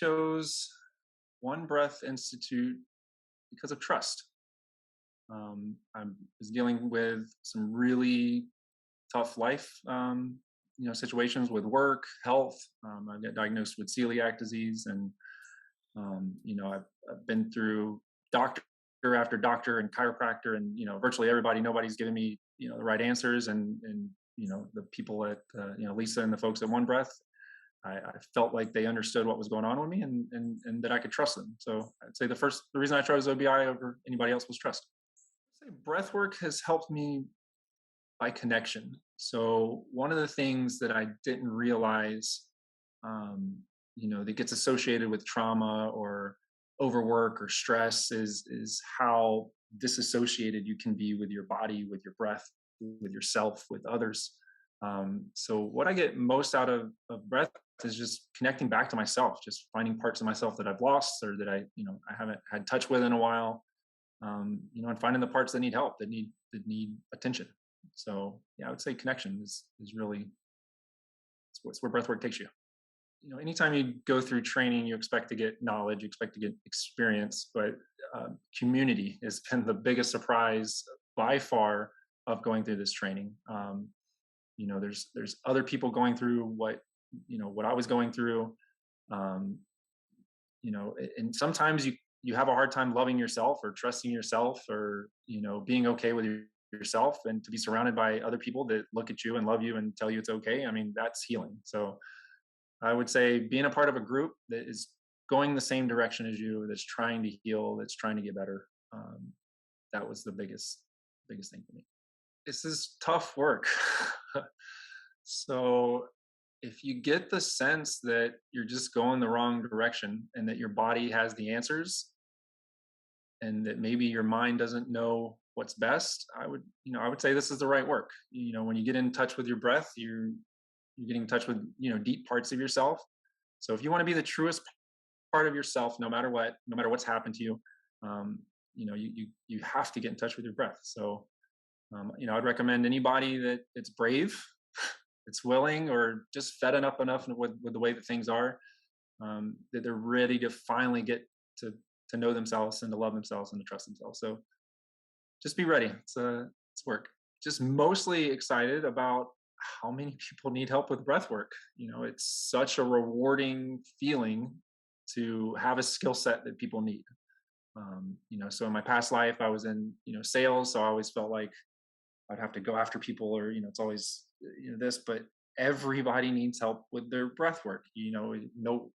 chose One Breath Institute because of trust. I was dealing with some really tough life, situations with work, health. I got diagnosed with celiac disease, and I've been through doctor after doctor and chiropractor, and virtually everybody. Nobody's giving me the right answers, and the people at Lisa and the folks at One Breath. I felt like they understood what was going on with me, and that I could trust them. So I'd say the reason I chose OBI over anybody else was trust. I'd say breathwork has helped me by connection. So one of the things that I didn't realize, that gets associated with trauma or overwork or stress is how disassociated you can be with your body, with your breath, with yourself, with others. So what I get most out of breath is just connecting back to myself, just finding parts of myself that I've lost or that I haven't had touch with in a while. And finding the parts that need help, that need attention. So yeah, I would say connection is really it's where breathwork takes you. Anytime you go through training, you expect to get knowledge, you expect to get experience, but community has been the biggest surprise by far of going through this training. There's other people going through what I was going through. um, and sometimes you have a hard time loving yourself or trusting yourself or being okay with yourself, and to be surrounded by other people that look at you and love you and tell you it's okay. I mean, that's healing. So I would say being a part of a group that is going the same direction as you, that's trying to heal, that's trying to get better. That was the biggest thing for me. This is tough work. So if you get the sense that you're just going the wrong direction and that your body has the answers and that maybe your mind doesn't know what's best, I would say this is the right work. When you get in touch with your breath, you're getting in touch with deep parts of yourself. So if you want to be the truest part of yourself, no matter what, no matter what's happened to you, you have to get in touch with your breath. So I'd recommend anybody that's brave, that's willing, or just fed enough with the way that things are, that they're ready to finally get to know themselves and to love themselves and to trust themselves. So just be ready. It's work. Just mostly excited about how many people need help with breath work. It's such a rewarding feeling to have a skill set that people need. So in my past life, I was in, sales. So I always felt like I'd have to go after people, or, it's always, this, but everybody needs help with their breath work. No,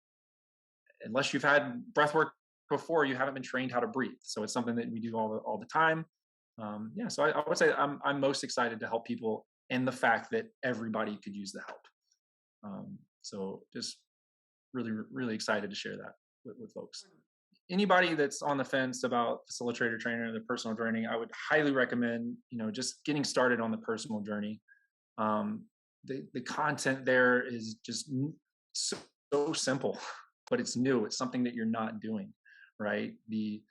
unless you've had breath work before, you haven't been trained how to breathe. So it's something that we do all the time. So I would say I'm most excited to help people, and the fact that everybody could use the help. So just really, really excited to share that with folks. Anybody that's on the fence about facilitator trainer, the personal journey, I would highly recommend, just getting started on the personal journey. The content there is just so simple, but it's new. It's something that you're not doing, right? The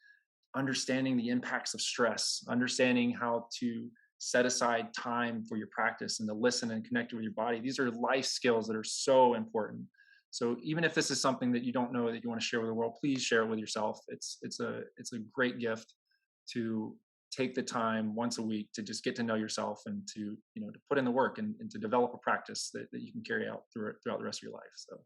understanding the impacts of stress, understanding how to set aside time for your practice and to listen and connect with your body. These are life skills that are so important. So even if this is something that you don't know that you want to share with the world, please share it with yourself. It's a great gift to take the time once a week to just get to know yourself, and to to put in the work, and to develop a practice that you can carry out throughout the rest of your life. So